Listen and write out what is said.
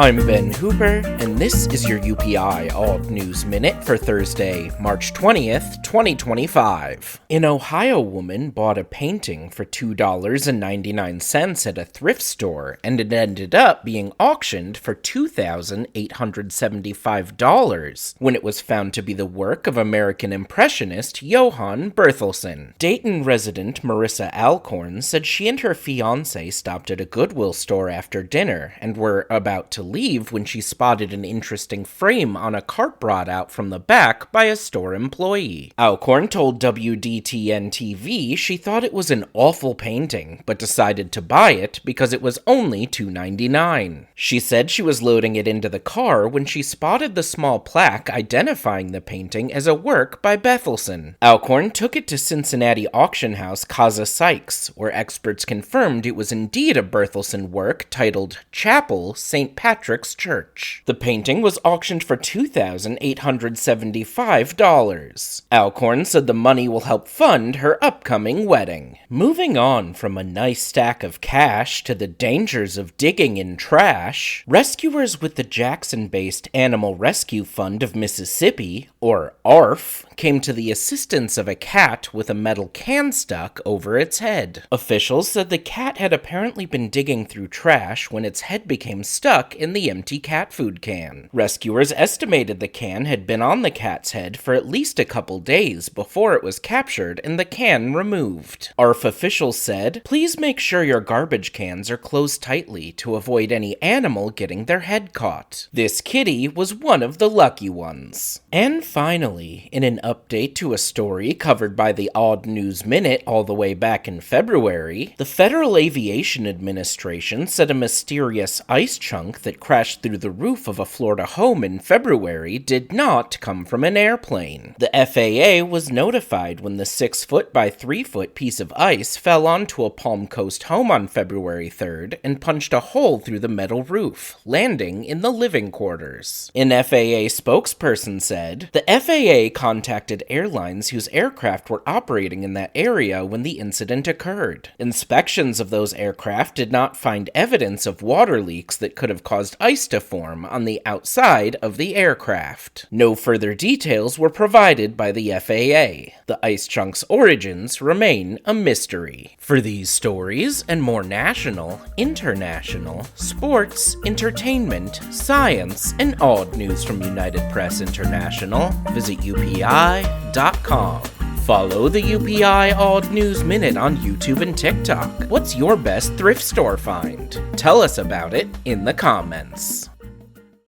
I'm Ben Hooper, and this is your UPI Odd News Minute for Thursday, March 20th, 2025. An Ohio woman bought a painting for $2.99 at a thrift store, and it ended up being auctioned for $2,875 when it was found to be the work of American Impressionist Johann Berthelsen. Dayton resident Marissa Alcorn said she and her fiancé stopped at a Goodwill store after dinner and were about to leave when she spotted an interesting frame on a cart brought out from the back by a store employee. Alcorn told WDTN-TV she thought it was an awful painting, but decided to buy it because it was only $2.99. She said she was loading it into the car when she spotted the small plaque identifying the painting as a work by Berthelsen. Alcorn took it to Cincinnati auction house Casa Sykes, where experts confirmed it was indeed a Berthelsen work titled Chapel, St. Patrick's Church. The painting was auctioned for $2,875. Alcorn said the money will help fund her upcoming wedding. Moving on from a nice stack of cash to the dangers of digging in trash, rescuers with the Jackson-based Animal Rescue Fund of Mississippi, or ARF, came to the assistance of a cat with a metal can stuck over its head. Officials said the cat had apparently been digging through trash when its head became stuck in the empty cat food can. Rescuers estimated the can had been on the cat's head for at least a couple days before it was captured and the can removed. ARF officials said, "Please make sure your garbage cans are closed tightly to avoid any animal getting their head caught." This kitty was one of the lucky ones. And finally, in an update to a story covered by the Odd News Minute all the way back in February, the Federal Aviation Administration said a mysterious ice chunk that crashed through the roof of a Florida home in February did not come from an airplane. The FAA was notified when the 6-foot by 3-foot piece of ice fell onto a Palm Coast home on February 3rd and punched a hole through the metal roof, landing in the living quarters. An FAA spokesperson said, "The FAA contacted airlines whose aircraft were operating in that area when the incident occurred. Inspections of those aircraft did not find evidence of water leaks that could have caused ice to form on the outside of the aircraft. No further details were provided by the FAA. The ice chunk's origins remain a mystery." For these stories and more national, international, sports, entertainment, science, and odd news from United Press International, visit UPI.com. Follow the UPI Odd News Minute on YouTube and TikTok. What's your best thrift store find? Tell us about it in the comments.